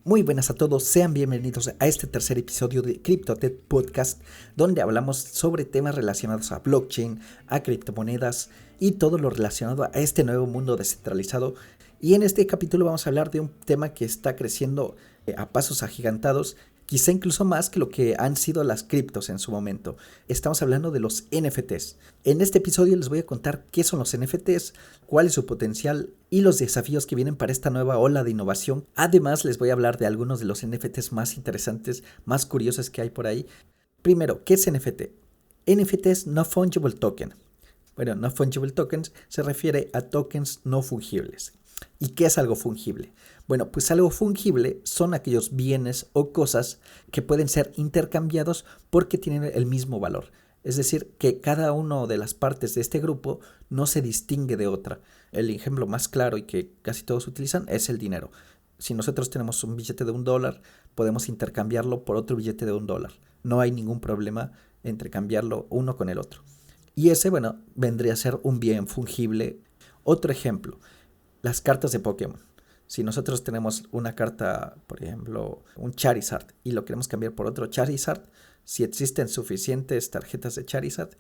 Muy buenas a todos, sean bienvenidos a este tercer episodio de CryptoTech Podcast, donde hablamos sobre temas relacionados a blockchain, a criptomonedas y todo lo relacionado a este nuevo mundo descentralizado. Y en este capítulo vamos a hablar de un tema que está creciendo a pasos agigantados, quizá incluso más que lo que han sido las criptos en su momento. Estamos hablando de los NFTs. En este episodio les voy a contar qué son los NFTs, cuál es su potencial y los desafíos que vienen para esta nueva ola de innovación. Además, les voy a hablar de algunos de los NFTs más interesantes, más curiosos que hay por ahí. Primero, ¿qué es NFT? NFT es No Fungible Token. Bueno, No Fungible Tokens se refiere a tokens no fungibles. ¿Y qué es algo fungible? Bueno, pues algo fungible son aquellos bienes o cosas que pueden ser intercambiados porque tienen el mismo valor. Es decir, que cada una de las partes de este grupo no se distingue de otra. El ejemplo más claro y que casi todos utilizan es el dinero. Si nosotros tenemos un billete de $1, podemos intercambiarlo por otro billete de $1. No hay ningún problema entre cambiarlo uno con el otro. Y ese, bueno, vendría a ser un bien fungible. Otro ejemplo, las cartas de Pokémon. Si nosotros tenemos una carta, por ejemplo, un Charizard, y lo queremos cambiar por otro Charizard, si existen suficientes tarjetas de Charizard,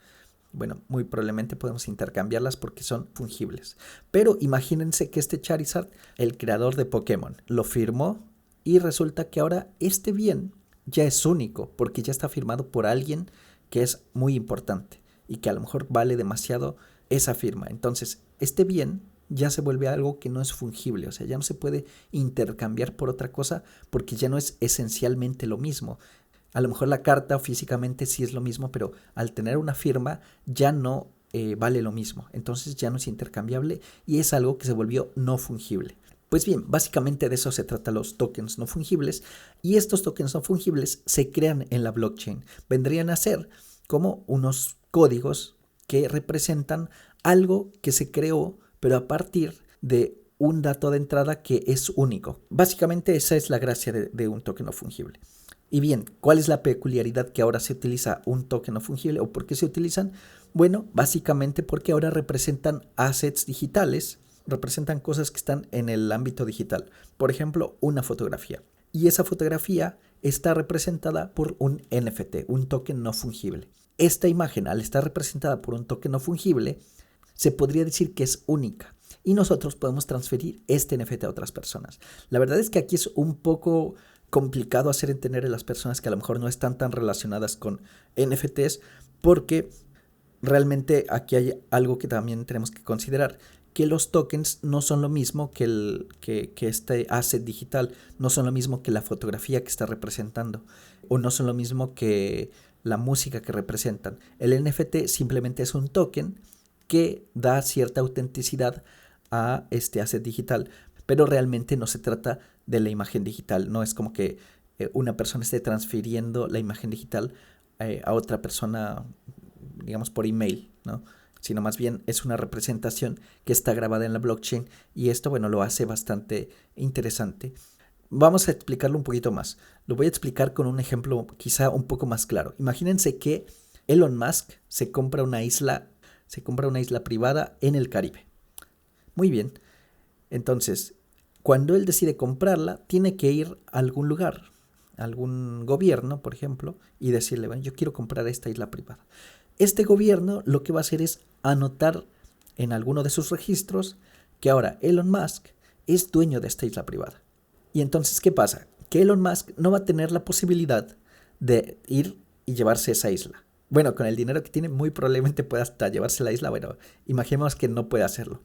bueno, muy probablemente podemos intercambiarlas porque son fungibles. Pero imagínense que este Charizard, el creador de Pokémon, lo firmó y resulta que ahora este bien ya es único porque ya está firmado por alguien que es muy importante y que a lo mejor vale demasiado esa firma. Entonces, este bien ya se vuelve algo que no es fungible, o sea, ya no se puede intercambiar por otra cosa porque ya no es esencialmente lo mismo. A lo mejor la carta físicamente sí es lo mismo, pero al tener una firma ya no vale lo mismo, entonces ya no es intercambiable y es algo que se volvió no fungible. Pues bien, básicamente de eso se trata los tokens no fungibles, y estos tokens no fungibles se crean en la blockchain. Vendrían a ser como unos códigos que representan algo que se creó pero a partir de un dato de entrada que es único. Básicamente esa es la gracia de un token no fungible. Y bien, ¿cuál es la peculiaridad que ahora se utiliza un token no fungible o por qué se utilizan? Bueno, básicamente porque ahora representan assets digitales, representan cosas que están en el ámbito digital. Por ejemplo, una fotografía. Y esa fotografía está representada por un NFT, un token no fungible. Esta imagen, al estar representada por un token no fungible, se podría decir que es única y nosotros podemos transferir este NFT a otras personas. La verdad es que aquí es un poco complicado hacer entender a las personas que a lo mejor no están tan relacionadas con NFTs, porque realmente aquí hay algo que también tenemos que considerar, que los tokens no son lo mismo que este asset digital, no son lo mismo que la fotografía que está representando, o no son lo mismo que la música que representan. El NFT simplemente es un token que da cierta autenticidad a este asset digital, pero realmente no se trata de la imagen digital, no es como que una persona esté transfiriendo la imagen digital a otra persona, digamos por email, ¿no? Sino más bien es una representación que está grabada en la blockchain, y esto, bueno, lo hace bastante interesante. Vamos a explicarlo un poquito más. Lo voy a explicar con un ejemplo quizá un poco más claro. Imagínense que Elon Musk se compra una isla privada en el Caribe. Muy bien. Entonces, cuando él decide comprarla, tiene que ir a algún lugar, a algún gobierno, por ejemplo, y decirle, bueno, yo quiero comprar esta isla privada. Este gobierno lo que va a hacer es anotar en alguno de sus registros que ahora Elon Musk es dueño de esta isla privada. Y entonces, ¿qué pasa? Que Elon Musk no va a tener la posibilidad de ir y llevarse esa isla. Bueno, con el dinero que tiene muy probablemente pueda hasta llevarse la isla, bueno, imaginemos que no puede hacerlo.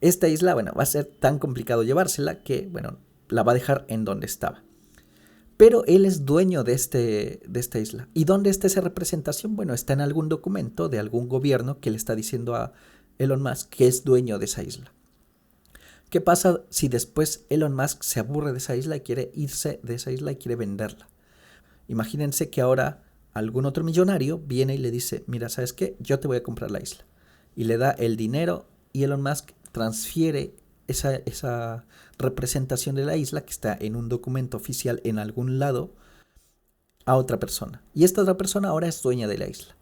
Esta isla, bueno, va a ser tan complicado llevársela que, bueno, la va a dejar en donde estaba. Pero él es dueño de esta isla. ¿Y dónde está esa representación? Bueno, está en algún documento de algún gobierno que le está diciendo a Elon Musk que es dueño de esa isla. ¿Qué pasa si después Elon Musk se aburre de esa isla y quiere irse de esa isla y quiere venderla? Imagínense que ahora algún otro millonario viene y le dice, mira, ¿sabes qué? Yo te voy a comprar la isla. Y le da el dinero y Elon Musk transfiere esa representación de la isla que está en un documento oficial en algún lado a otra persona. Y esta otra persona ahora es dueña de la isla.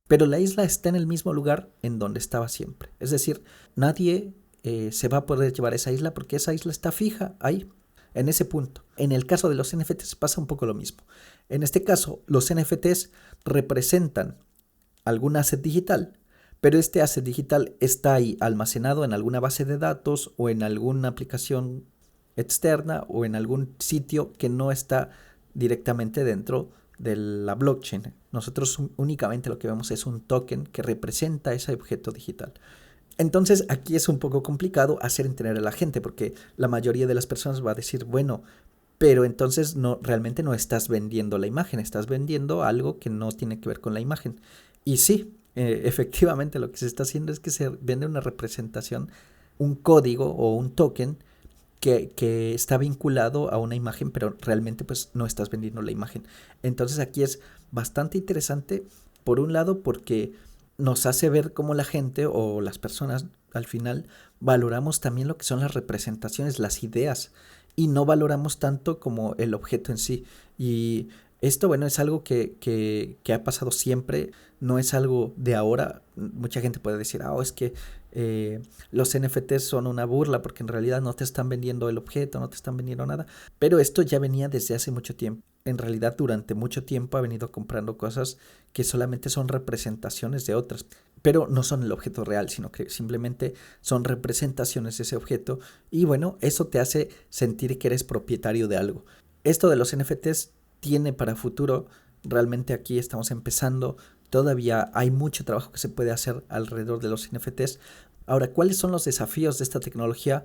Pero la isla está en el mismo lugar en donde estaba siempre. Es decir, nadie se va a poder llevar esa isla porque esa isla está fija ahí. en ese punto. En el caso de los NFTs pasa un poco lo mismo. En este caso, los NFTs representan algún asset digital, pero este asset digital está ahí almacenado en alguna base de datos o en alguna aplicación externa o en algún sitio que no está directamente dentro de la blockchain. Nosotros únicamente lo que vemos es un token que representa ese objeto digital. Entonces aquí es un poco complicado hacer entender a la gente porque la mayoría de las personas va a decir, bueno, pero entonces realmente no estás vendiendo la imagen, estás vendiendo algo que no tiene que ver con la imagen. Y sí, efectivamente lo que se está haciendo es que se vende una representación, un código o un token que está vinculado a una imagen, pero realmente pues no estás vendiendo la imagen. Entonces aquí es bastante interesante, por un lado, porque nos hace ver cómo la gente o las personas al final valoramos también lo que son las representaciones, las ideas, y no valoramos tanto como el objeto en sí. Y esto, bueno, es algo que ha pasado siempre, no es algo de ahora. Mucha gente puede decir, es que los NFTs son una burla porque en realidad no te están vendiendo el objeto, no te están vendiendo nada. Pero esto ya venía desde hace mucho tiempo. En realidad durante mucho tiempo ha venido comprando cosas que solamente son representaciones de otras, pero no son el objeto real, sino que simplemente son representaciones de ese objeto y bueno, eso te hace sentir que eres propietario de algo. Esto de los NFTs tiene para futuro, realmente aquí estamos empezando, todavía hay mucho trabajo que se puede hacer alrededor de los NFTs. Ahora, ¿cuáles son los desafíos de esta tecnología?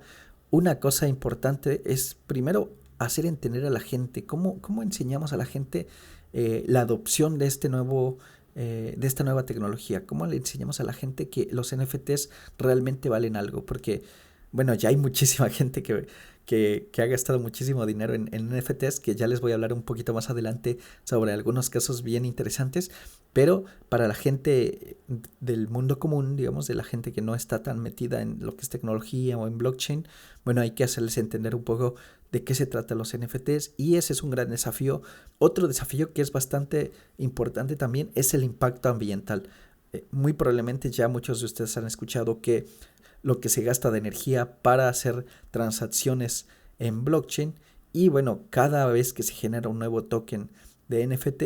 Una cosa importante es primero hacer entender a la gente, cómo enseñamos a la gente la adopción de de esta nueva tecnología, cómo le enseñamos a la gente que los NFTs realmente valen algo, porque bueno, ya hay muchísima gente que ha gastado muchísimo dinero en NFTs, que ya les voy a hablar un poquito más adelante sobre algunos casos bien interesantes, pero para la gente del mundo común, digamos, de la gente que no está tan metida en lo que es tecnología o en blockchain, bueno, hay que hacerles entender un poco de qué se trata los NFTs y ese es un gran desafío. Otro desafío que es bastante importante también es el impacto ambiental. Muy probablemente ya muchos de ustedes han escuchado que lo que se gasta de energía para hacer transacciones en blockchain y bueno, cada vez que se genera un nuevo token de NFT,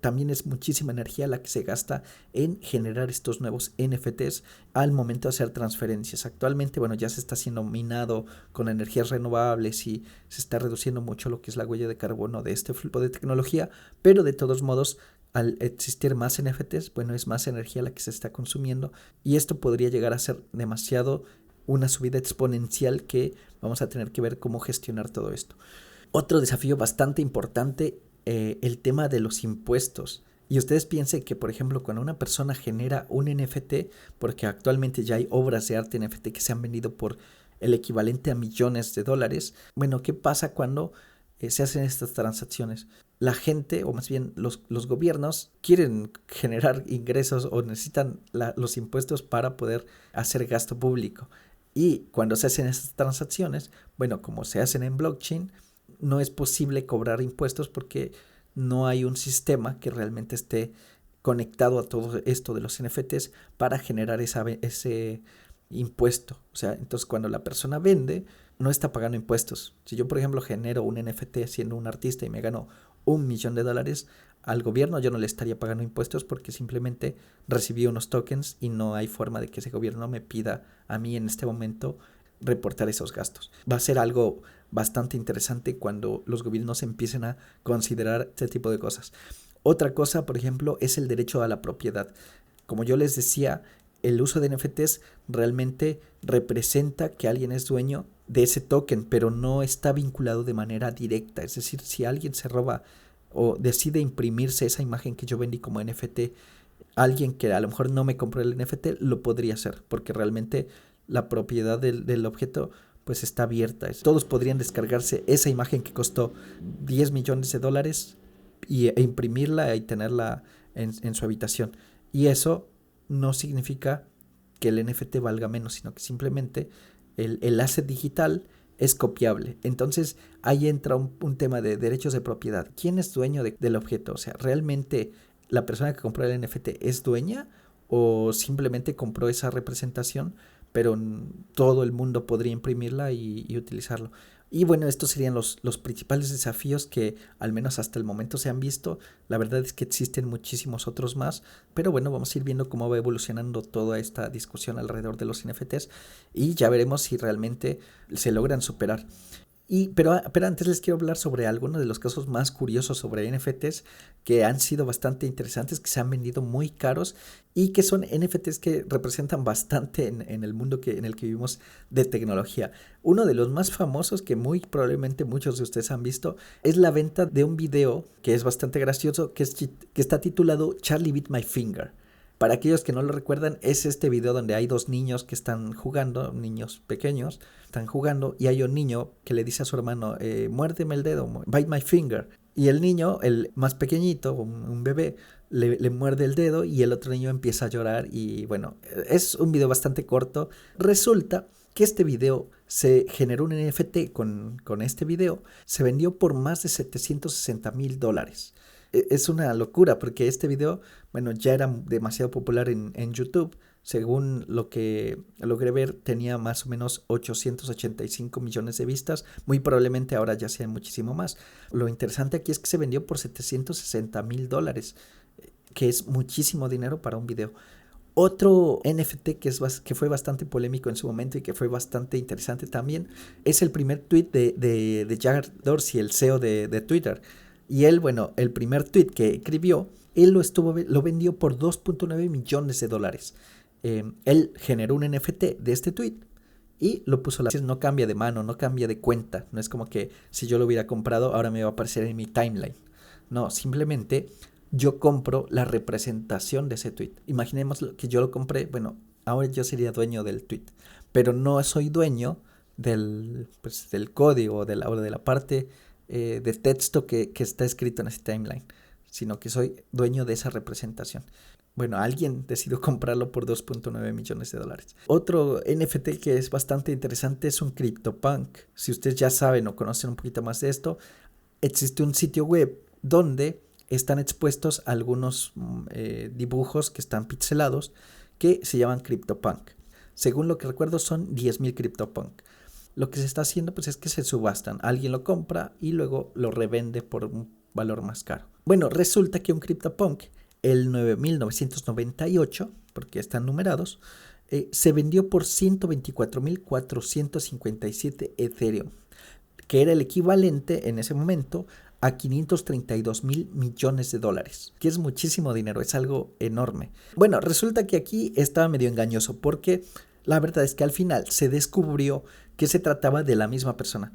también es muchísima energía la que se gasta en generar estos nuevos NFTs al momento de hacer transferencias. Actualmente, bueno, ya se está haciendo minado con energías renovables y se está reduciendo mucho lo que es la huella de carbono de este tipo de tecnología, pero de todos modos, al existir más NFTs, bueno, es más energía la que se está consumiendo y esto podría llegar a ser demasiado una subida exponencial que vamos a tener que ver cómo gestionar todo esto. Otro desafío bastante importante, el tema de los impuestos. Y ustedes piensen que, por ejemplo, cuando una persona genera un NFT, porque actualmente ya hay obras de arte NFT que se han vendido por el equivalente a millones de dólares, bueno, ¿qué pasa cuando se hacen estas transacciones? La gente, o más bien los gobiernos, quieren generar ingresos o necesitan los impuestos para poder hacer gasto público. Y cuando se hacen estas transacciones, bueno, como se hacen en blockchain, no es posible cobrar impuestos porque no hay un sistema que realmente esté conectado a todo esto de los NFTs para generar ese impuesto. O sea, entonces cuando la persona vende, no está pagando impuestos. Si yo, por ejemplo, genero un NFT siendo un artista y me gano $1,000,000, al gobierno yo no le estaría pagando impuestos porque simplemente recibí unos tokens y no hay forma de que ese gobierno me pida a mí en este momento reportar esos gastos. Va a ser algo bastante interesante cuando los gobiernos empiecen a considerar este tipo de cosas. Otra cosa, por ejemplo, es el derecho a la propiedad. Como yo les decía, el uso de NFTs realmente representa que alguien es dueño de ese token, pero no está vinculado de manera directa. Es decir, si alguien se roba o decide imprimirse esa imagen que yo vendí como NFT, alguien que a lo mejor no me compró el NFT lo podría hacer, porque realmente la propiedad del objeto pues está abierta. Todos podrían descargarse esa imagen que costó $10,000,000 e imprimirla y tenerla en su habitación. Y eso no significa que el NFT valga menos, sino que simplemente el asset digital es copiable. Entonces ahí entra un tema de derechos de propiedad. ¿Quién es dueño del objeto? O sea, ¿realmente la persona que compró el NFT es dueña o simplemente compró esa representación, pero todo el mundo podría imprimirla y utilizarlo? Y bueno, estos serían los principales desafíos que al menos hasta el momento se han visto. La verdad es que existen muchísimos otros más, pero bueno, vamos a ir viendo cómo va evolucionando toda esta discusión alrededor de los NFTs y ya veremos si realmente se logran superar. Pero antes les quiero hablar sobre algunos de los casos más curiosos sobre NFTs que han sido bastante interesantes, que se han vendido muy caros y que son NFTs que representan bastante en el mundo en el que vivimos de tecnología. Uno de los más famosos que muy probablemente muchos de ustedes han visto es la venta de un video que es bastante gracioso, que está titulado Charlie Bit My Finger. Para aquellos que no lo recuerdan, es este video donde hay dos niños que están jugando, niños pequeños, están jugando y hay un niño que le dice a su hermano, muérdeme el dedo, bite my finger. Y el niño, el más pequeñito, un bebé, le muerde el dedo y el otro niño empieza a llorar y bueno, es un video bastante corto. Resulta que este video se generó un NFT con este video, se vendió por más de $760,000. Es una locura porque este video, bueno, ya era demasiado popular en YouTube. Según lo que logré ver, tenía más o menos 885 millones de vistas. Muy probablemente ahora ya sea muchísimo más. Lo interesante aquí es que se vendió por $760,000, que es muchísimo dinero para un video. Otro NFT que fue bastante polémico en su momento y que fue bastante interesante también es el primer tweet de Jack Dorsey, el CEO de Twitter. Y él, bueno, el primer tweet que escribió, él lo vendió por $2.9 millones. Él generó un NFT de este tweet y lo puso. No cambia de mano, no cambia de cuenta. No es como que si yo lo hubiera comprado, ahora me va a aparecer en mi timeline. No, simplemente yo compro la representación de ese tweet. Imaginemos que yo lo compré, bueno, ahora yo sería dueño del tweet, pero no soy dueño del código o de la parte de texto que está escrito en ese timeline, sino que soy dueño de esa representación. Bueno, alguien decidió comprarlo por $2.9 millones. Otro NFT que es bastante interesante es un CryptoPunk. Si ustedes ya saben o conocen un poquito más de esto, existe un sitio web donde están expuestos algunos dibujos que están pixelados que se llaman CryptoPunk. Según lo que recuerdo son 10,000 CryptoPunk. Lo que se está haciendo pues es que se subastan. Alguien lo compra y luego lo revende por un valor más caro. Bueno, resulta que un CryptoPunk, el 9,998, porque están numerados, se vendió por 124,457 Ethereum, que era el equivalente en ese momento a $532,000 millones, que es muchísimo dinero, es algo enorme. Bueno, resulta que aquí estaba medio engañoso porque la verdad es que al final se descubrió que se trataba de la misma persona.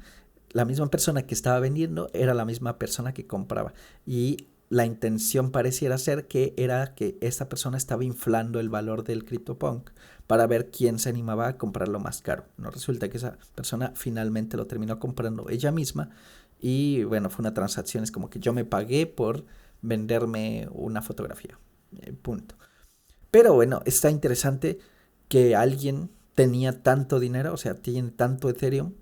La misma persona que estaba vendiendo era la misma persona que compraba. Y la intención pareciera ser que era que esta persona estaba inflando el valor del CryptoPunk para ver quién se animaba a comprarlo más caro. No, resulta que esa persona finalmente lo terminó comprando ella misma. Y bueno, fue una transacción, es como que yo me pagué por venderme una fotografía. Punto. Pero bueno, está interesante que alguien tenía tanto dinero, o sea, tiene tanto Ethereum,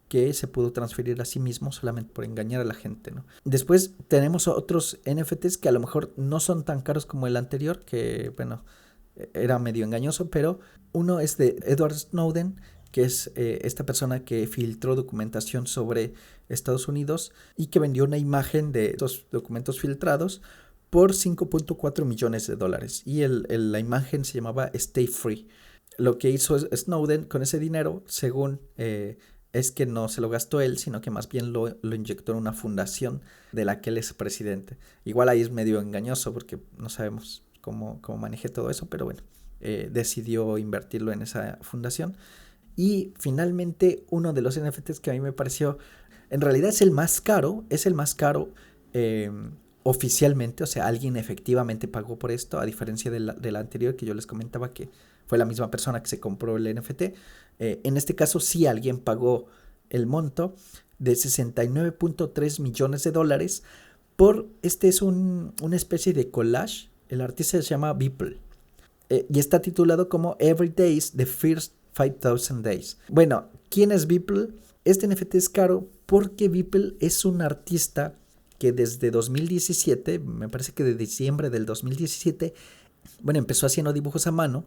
que se pudo transferir a sí mismo solamente por engañar a la gente, ¿no? Después tenemos otros NFTs que a lo mejor no son tan caros como el anterior, que bueno, era medio engañoso, pero uno es de Edward Snowden, que es esta persona que filtró documentación sobre Estados Unidos y que vendió una imagen de estos documentos filtrados por $5.4 millones. Y la imagen se llamaba Stay Free. Lo que hizo Snowden con ese dinero, según es que no se lo gastó él, sino que más bien lo inyectó en una fundación de la que él es presidente. Igual ahí es medio engañoso porque no sabemos cómo maneje todo eso, pero bueno, decidió invertirlo en esa fundación. Y finalmente uno de los NFTs que a mí me pareció, en realidad es el más caro oficialmente, o sea, alguien efectivamente pagó por esto, a diferencia de la anterior que yo les comentaba que fue la misma persona que se compró el NFT. En este caso sí alguien pagó el monto de $69.3 millones por, es una especie de collage. El artista se llama Beeple y está titulado como Every Day's the First 5,000 Days. Bueno, ¿quién es Beeple? Este NFT es caro porque Beeple es un artista que desde 2017, me parece que de diciembre del 2017, bueno, empezó haciendo dibujos a mano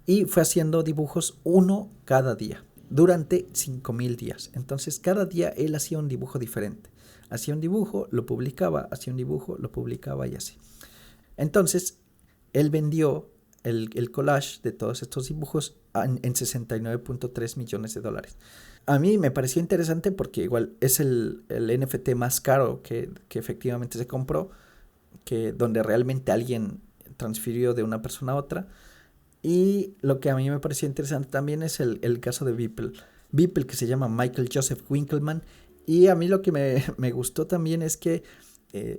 y fue haciendo dibujos uno cada día. durante 5000 días. Entonces cada día él hacía un dibujo diferente. Hacía un dibujo, lo publicaba, hacía un dibujo, lo publicaba y así. Entonces él vendió el collage de todos estos dibujos en 69.3 millones de dólares. A mí me pareció interesante porque igual es el NFT más caro que efectivamente se compró, que donde realmente alguien transfirió de una persona a otra. Y lo que a mí me pareció interesante también es el caso de Beeple. Beeple, que se llama Michael Joseph Winkelmann. Y a mí lo que me gustó también es que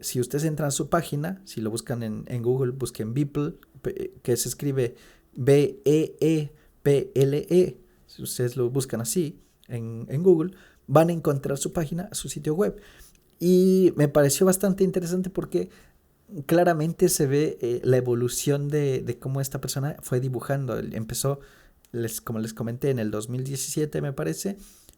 si ustedes entran a su página, si lo buscan en Google, busquen Beeple, que se escribe Beeple. Si ustedes lo buscan así en Google, van a encontrar su página, su sitio web. Y me pareció bastante interesante porque claramente se ve la evolución de cómo esta persona fue dibujando. Él empezó, como les comenté, en el 2017 me parece.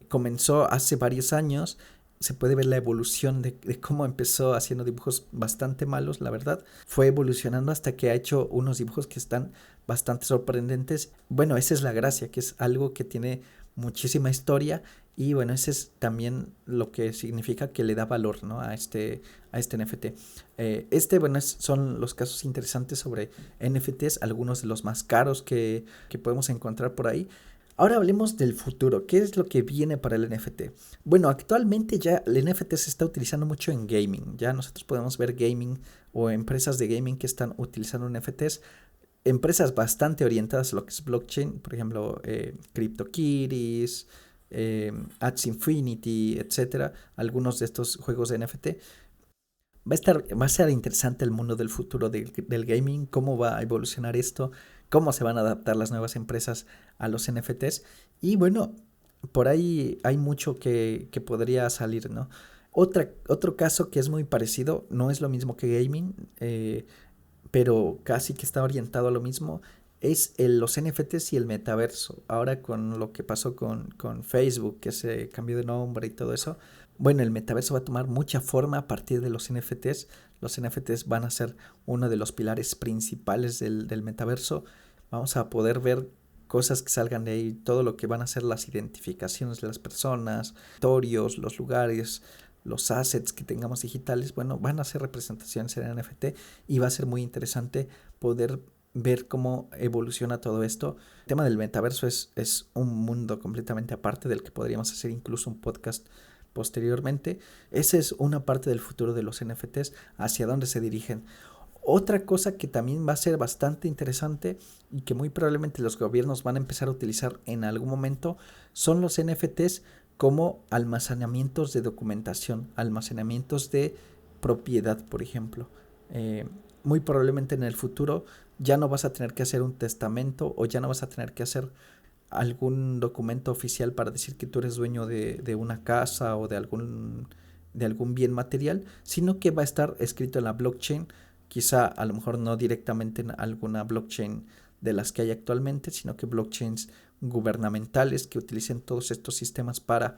Comenzó hace varios años. Se puede ver la evolución de cómo empezó haciendo dibujos bastante malos, la verdad. Fue evolucionando hasta que ha hecho unos dibujos que están bastante sorprendentes. Bueno, esa es la gracia, que es algo que tiene muchísima historia. Y bueno, ese es también lo que significa que le da valor, ¿no? a este NFT. Bueno, son los casos interesantes sobre NFTs, algunos de los más caros que podemos encontrar por ahí. Ahora hablemos del futuro. ¿Qué es lo que viene para el NFT? Bueno, actualmente ya el NFT se está utilizando mucho en gaming. Ya nosotros podemos ver gaming o empresas de gaming que están utilizando NFTs. Empresas bastante orientadas a lo que es blockchain, por ejemplo, CryptoKitties, Axie Infinity, etcétera. Algunos de estos juegos de NFT. Va a ser interesante el mundo del futuro del gaming, cómo va a evolucionar esto, cómo se van a adaptar las nuevas empresas a los NFTs. Y bueno, por ahí hay mucho que podría salir, ¿no? Otro caso que es muy parecido, no es lo mismo que gaming, pero casi que está orientado a lo mismo, es los NFTs y el metaverso. Ahora con lo que pasó con Facebook, que se cambió de nombre y todo eso, bueno, el metaverso va a tomar mucha forma a partir de los NFTs. Los NFTs van a ser uno de los pilares principales del metaverso. Vamos a poder ver cosas que salgan de ahí, todo lo que van a ser las identificaciones de las personas, territorios, los lugares, los assets que tengamos digitales, bueno, van a ser representaciones en NFT y va a ser muy interesante poder ver cómo evoluciona todo esto. El tema del metaverso es un mundo completamente aparte del que podríamos hacer incluso un podcast posteriormente. Esa es una parte del futuro de los NFTs, hacia dónde se dirigen. Otra cosa que también va a ser bastante interesante y que muy probablemente los gobiernos van a empezar a utilizar en algún momento son los NFTs como almacenamientos de documentación, almacenamientos de propiedad, por ejemplo. Muy probablemente en el futuro ya no vas a tener que hacer un testamento o ya no vas a tener que hacer algún documento oficial para decir que tú eres dueño de una casa o de algún bien material, sino que va a estar escrito en la blockchain, quizá a lo mejor no directamente en alguna blockchain de las que hay actualmente, sino que blockchains gubernamentales que utilicen todos estos sistemas para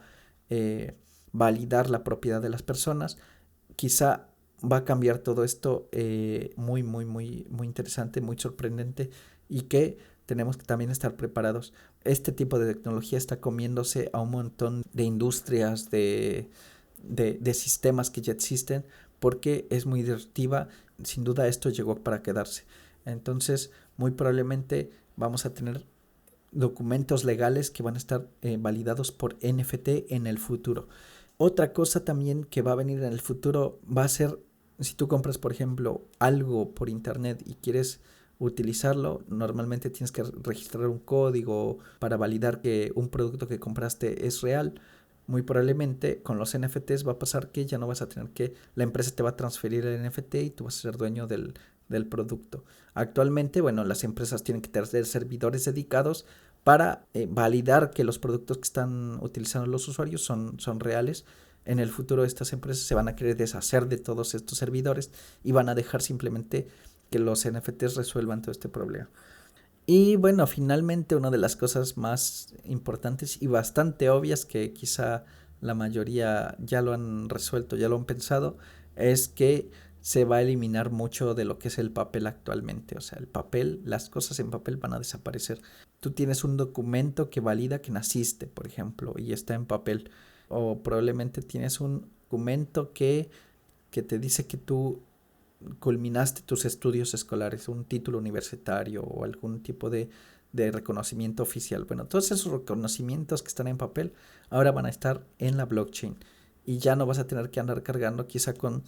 validar la propiedad de las personas. Quizá va a cambiar todo esto muy, muy, muy, muy interesante, muy sorprendente y que tenemos que también estar preparados. Este tipo de tecnología está comiéndose a un montón de industrias, de sistemas que ya existen, porque es muy disruptiva. Sin duda esto llegó para quedarse. Entonces, muy probablemente vamos a tener documentos legales que van a estar validados por NFT en el futuro. Otra cosa también que va a venir en el futuro va a ser, si tú compras, por ejemplo, algo por internet y quieres utilizarlo, normalmente tienes que registrar un código para validar que un producto que compraste es real. Muy probablemente con los NFTs va a pasar que ya no vas a tener que, la empresa te va a transferir el NFT y tú vas a ser dueño del producto. Actualmente, bueno, las empresas tienen que tener servidores dedicados para validar que los productos que están utilizando los usuarios son reales. En el futuro estas empresas se van a querer deshacer de todos estos servidores y van a dejar simplemente que los NFTs resuelvan todo este problema. Y bueno, finalmente una de las cosas más importantes y bastante obvias que quizá la mayoría ya lo han resuelto, ya lo han pensado, es que se va a eliminar mucho de lo que es el papel actualmente. O sea, el papel, las cosas en papel van a desaparecer. Tú tienes un documento que valida que naciste, por ejemplo, y está en papel. O probablemente tienes un documento que te dice que tú culminaste tus estudios escolares, un título universitario o algún tipo de reconocimiento oficial. Bueno, todos esos reconocimientos que están en papel ahora van a estar en la blockchain y ya no vas a tener que andar cargando quizá con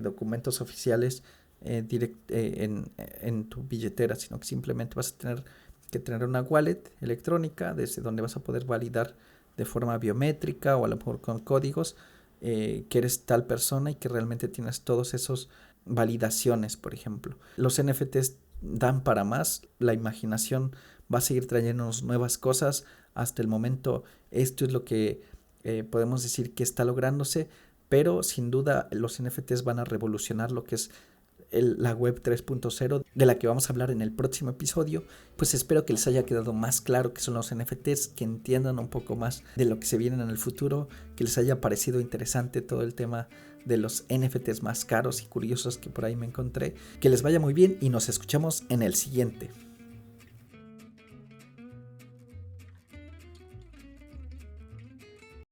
documentos oficiales en tu billetera, sino que simplemente vas a tener que tener una wallet electrónica desde donde vas a poder validar de forma biométrica o a lo mejor con códigos que eres tal persona y que realmente tienes todos esos validaciones, por ejemplo. Los NFTs dan para más, la imaginación va a seguir trayéndonos nuevas cosas. Hasta el momento esto es lo que podemos decir que está lográndose, pero sin duda los NFTs van a revolucionar lo que es la web 3.0, de la que vamos a hablar en el próximo episodio. Pues espero que les haya quedado más claro qué son los NFTs, que entiendan un poco más de lo que se viene en el futuro, que les haya parecido interesante todo el tema de los NFTs más caros y curiosos que por ahí me encontré. Que les vaya muy bien y nos escuchamos en el siguiente.